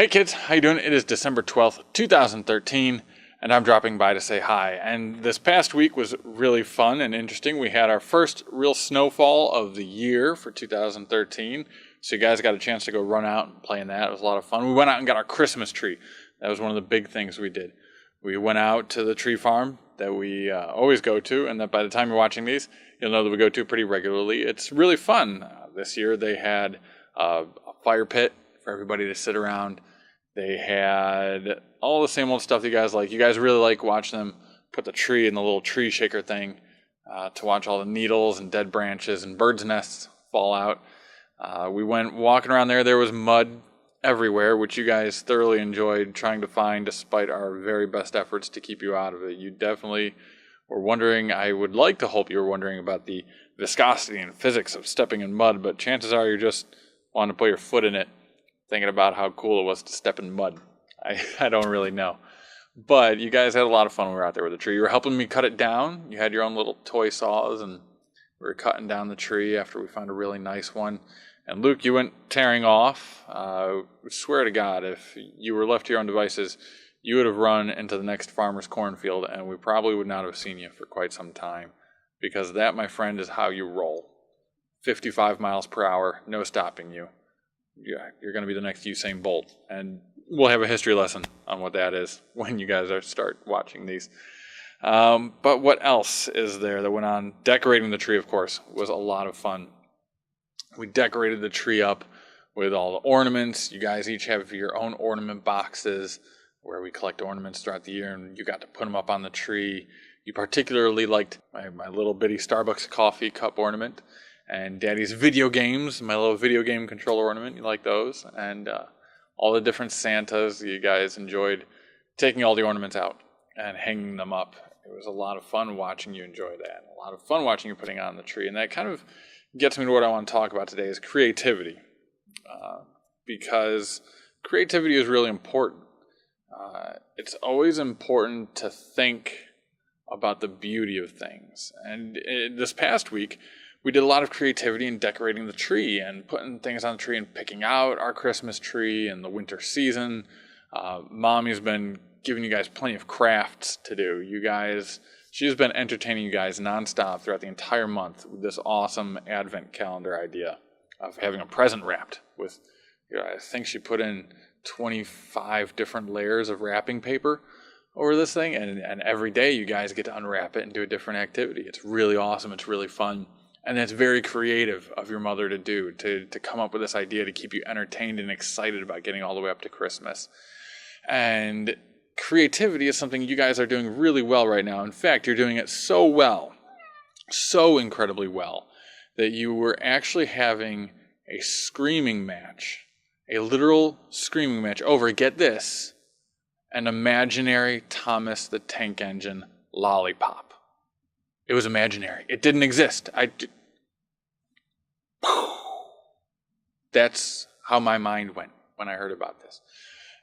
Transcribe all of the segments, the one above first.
Hey kids, how you doing? It is December 12th, 2013, and I'm dropping by to say hi. And this past week was really fun and interesting. We had our first real snowfall of the year for 2013, so you guys got a chance to go run out and play in that. It was a lot of fun. We went out and got our Christmas tree. That was one of the big things we did. We went out to the tree farm that we always go to, and that by the time you're watching these, you'll know that we go to pretty regularly. It's really fun. This year they had a fire pit for everybody to sit around. They had all the same old stuff that you guys like. You guys really like watching them put the tree in the little tree shaker thing to watch all the needles and dead branches and birds' nests fall out. We went walking around there. There was mud everywhere, which you guys thoroughly enjoyed trying to find despite our very best efforts to keep you out of it. You definitely were wondering, I would like to hope you were wondering about the viscosity and physics of stepping in mud, but chances are you're just wanting to put your foot in it, thinking about how cool it was to step in mud. I don't really know. But you guys had a lot of fun when we were out there with the tree. You were helping me cut it down. You had your own little toy saws, and we were cutting down the tree after we found a really nice one. And Luke, you went tearing off. I swear to God, if you were left to your own devices, you would have run into the next farmer's cornfield, and we probably would not have seen you for quite some time. Because that, my friend, is how you roll. 55 miles per hour, no stopping you. Yeah, you're going to be the next Usain Bolt, and we'll have a history lesson on what that is when you guys start watching these. But what else is there that went on? Decorating the tree, of course, was a lot of fun. We decorated the tree up with all the ornaments. You guys each have your own ornament boxes where we collect ornaments throughout the year, and you got to put them up on the tree. You particularly liked my little bitty Starbucks coffee cup ornament. And Daddy's video games, my little video game controller ornament, you like those? And all the different Santas, you guys enjoyed taking all the ornaments out and hanging them up. It was a lot of fun watching you enjoy that. A lot of fun watching you putting on the tree. And that kind of gets me to what I want to talk about today is creativity. Because creativity is really important. It's always important to think about the beauty of things. And this past week, we did a lot of creativity in decorating the tree and putting things on the tree and picking out our Christmas tree in the winter season. Mommy's been giving you guys plenty of crafts to do. She's been entertaining you guys nonstop throughout the entire month with this awesome advent calendar idea of having a present wrapped with, I think she put in 25 different layers of wrapping paper over this thing. And every day you guys get to unwrap it and do a different activity. It's really awesome. It's really fun. And it's very creative of your mother to do, to come up with this idea to keep you entertained and excited about getting all the way up to Christmas. And creativity is something you guys are doing really well right now. In fact, you're doing it so well, so incredibly well, that you were actually having a screaming match, a literal screaming match over, get this, an imaginary Thomas the Tank Engine lollipop. It was imaginary. It didn't exist. That's how my mind went when I heard about this.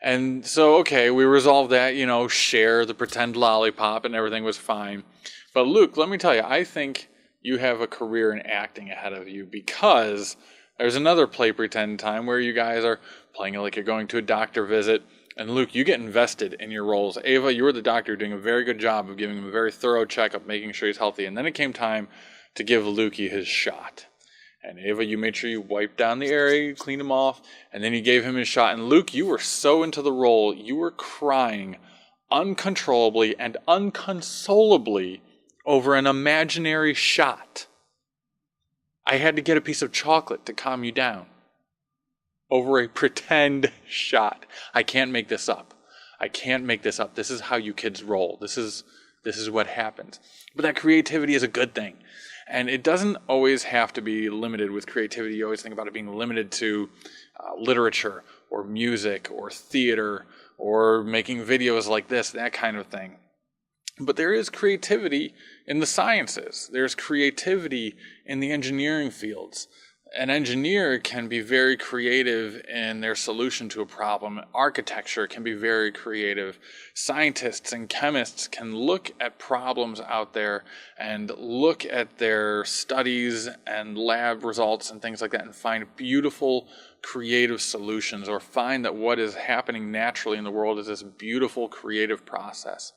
And so, okay, we resolved that, share the pretend lollipop and everything was fine. But Luke, let me tell you, I think you have a career in acting ahead of you because there's another play pretend time where you guys are playing it like you're going to a doctor visit. And Luke, you get invested in your roles. Ava, you were the doctor doing a very good job of giving him a very thorough checkup, making sure he's healthy. And then it came time to give Lukey his shot. And Ava, you made sure you wiped down the area, you cleaned him off, and then you gave him his shot. And Luke, you were so into the role, you were crying uncontrollably and unconsolably over an imaginary shot. I had to get a piece of chocolate to calm you down. Over a pretend shot. I can't make this up. I can't make this up. This is how you kids roll. This is what happens. But that creativity is a good thing. And it doesn't always have to be limited with creativity. You always think about it being limited to literature or music or theater or making videos like this, that kind of thing. But there is creativity in the sciences. There's creativity in the engineering fields. An engineer can be very creative in their solution to a problem. Architecture can be very creative. Scientists and chemists can look at problems out there and look at their studies and lab results and things like that and find beautiful, creative solutions, or find that what is happening naturally in the world is this beautiful, creative process.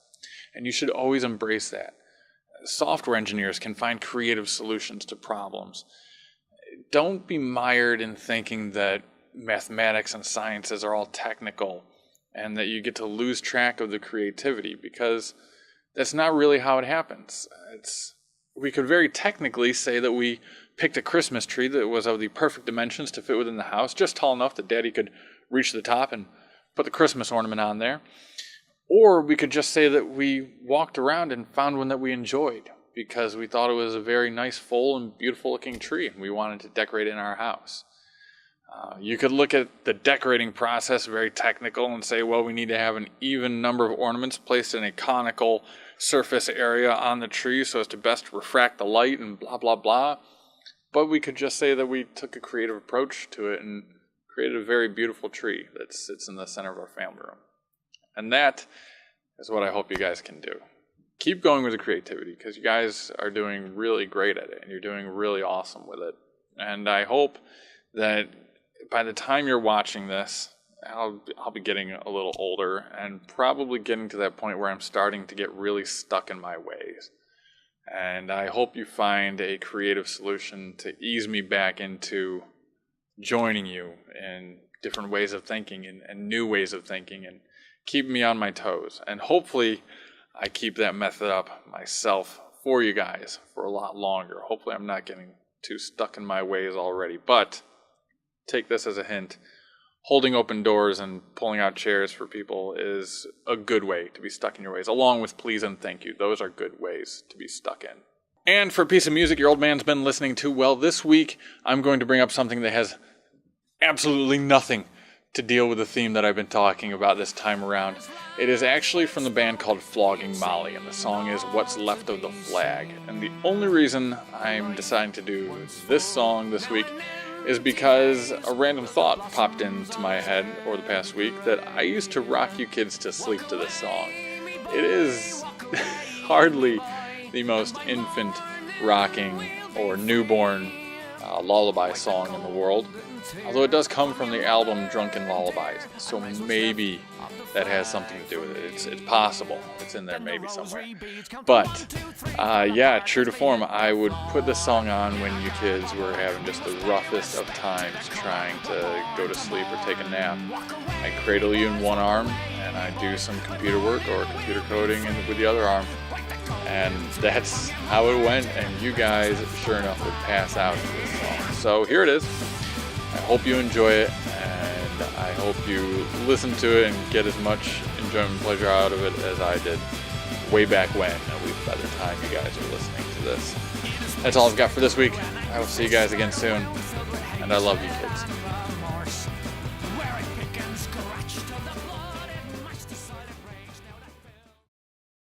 And you should always embrace that. Software engineers can find creative solutions to problems. Don't be mired in thinking that mathematics and sciences are all technical and that you get to lose track of the creativity, because that's not really how it happens. We could very technically say that we picked a Christmas tree that was of the perfect dimensions to fit within the house, just tall enough that Daddy could reach the top and put the Christmas ornament on there. Or we could just say that we walked around and found one that we enjoyed, because we thought it was a very nice, full, and beautiful-looking tree, and we wanted to decorate it in our house. You could look at the decorating process very technical and say, well, we need to have an even number of ornaments placed in a conical surface area on the tree so as to best refract the light and blah, blah, blah. But we could just say that we took a creative approach to it and created a very beautiful tree that sits in the center of our family room. And that is what I hope you guys can do. Keep going with the creativity, because you guys are doing really great at it and you're doing really awesome with it. And I hope that by the time you're watching this, I'll be getting a little older and probably getting to that point where I'm starting to get really stuck in my ways. And I hope you find a creative solution to ease me back into joining you in different ways of thinking and new ways of thinking, and keep me on my toes. And hopefully I keep that method up myself for you guys for a lot longer. Hopefully I'm not getting too stuck in my ways already. But take this as a hint. Holding open doors and pulling out chairs for people is a good way to be stuck in your ways, along with please and thank you. Those are good ways to be stuck in. And for a piece of music your old man's been listening to, well, this week I'm going to bring up something that has absolutely nothing to deal with the theme that I've been talking about this time around. It is actually from the band called Flogging Molly, and the song is What's Left of the Flag. And the only reason I'm deciding to do this song this week is because a random thought popped into my head over the past week that I used to rock you kids to sleep to this song. It is hardly the most infant rocking or newborn lullaby song in the world, although it does come from the album Drunken Lullabies, so maybe that has something to do with it. It's possible. It's in there maybe somewhere. But, yeah, true to form, I would put this song on when you kids were having just the roughest of times trying to go to sleep or take a nap. I cradle you in one arm, and I do some computer work or computer coding with the other arm. And that's how it went, and you guys, sure enough, would pass out to this song. So here it is. I hope you enjoy it, and I hope you listen to it and get as much enjoyment and pleasure out of it as I did way back when, at least by the time you guys are listening to this. That's all I've got for this week. I will see you guys again soon, and I love you kids.